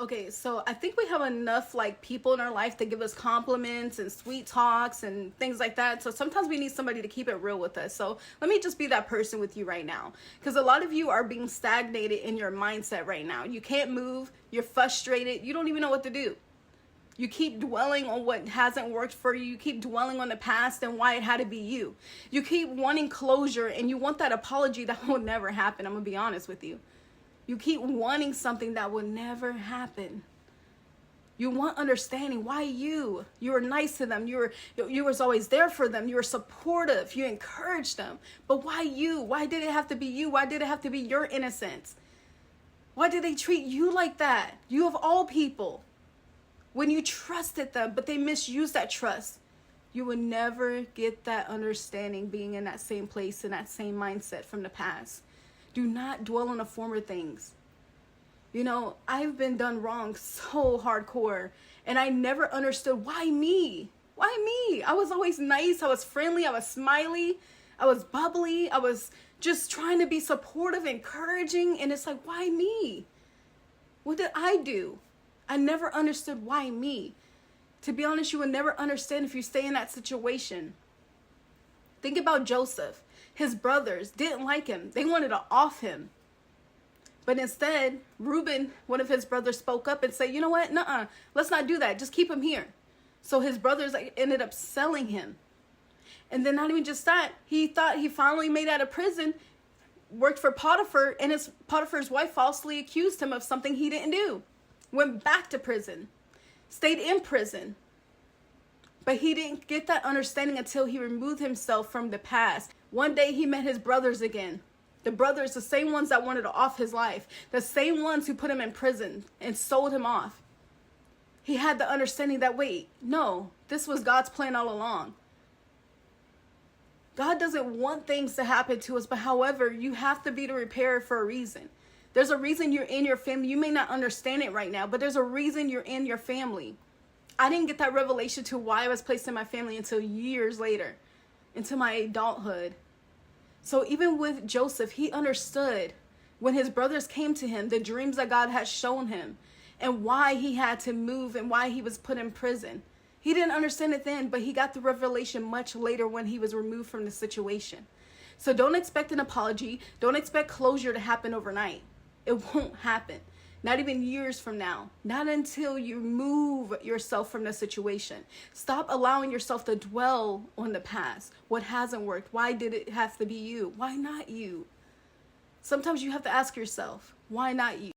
Okay, so I think we have enough like people in our life that give us compliments and sweet talks and things like that. So sometimes we need somebody to keep it real with us. So let me just be that person with you right now. Because a lot of you are being stagnated in your mindset right now. You can't move, you're frustrated, you don't even know what to do. You keep dwelling on what hasn't worked for you. You keep dwelling on the past and why it had to be you. You keep wanting closure and you want that apology that will never happen. I'm going to be honest with you. You keep wanting something that will never happen. You want understanding. Why you? You were nice to them. You was always there for them. You were supportive. You encouraged them. But why you? Why did it have to be you? Why did it have to be your innocence? Why did they treat you like that? You of all people. When you trusted them, but they misused that trust, you would never get that understanding being in that same place, in that same mindset from the past. Do not dwell on the former things. You know, I've been done wrong so hardcore, and I never understood why me? Why me? I was always nice. I was friendly. I was smiley. I was bubbly. I was just trying to be supportive, encouraging, and it's like, why me? What did I do? I never understood why me. To be honest, you would never understand if you stay in that situation. Think about Joseph. His brothers didn't like him. They wanted to off him. But instead, Reuben, one of his brothers, spoke up and said, you know what? Nuh-uh. Let's not do that. Just keep him here. So his brothers ended up selling him. And then not even just that, he thought he finally made out of prison, worked for Potiphar, and Potiphar's wife falsely accused him of something he didn't do. Went back to prison. Stayed in prison. But he didn't get that understanding until he removed himself from the past. One day he met his brothers again. The brothers, the same ones that wanted to off his life. The same ones who put him in prison and sold him off. He had the understanding that, wait, no, this was God's plan all along. God doesn't want things to happen to us, but however, you have to be the repairer for a reason. There's a reason you're in your family. You may not understand it right now, but there's a reason you're in your family. I didn't get that revelation to why I was placed in my family until years later, into my adulthood. So even with Joseph, he understood when his brothers came to him, the dreams that God had shown him and why he had to move and why he was put in prison. He didn't understand it then, but he got the revelation much later when he was removed from the situation. So don't expect an apology. Don't expect closure to happen overnight. It won't happen. Not even years from now. Not until you move yourself from the situation. Stop allowing yourself to dwell on the past. What hasn't worked? Why did it have to be you? Why not you? Sometimes you have to ask yourself, why not you?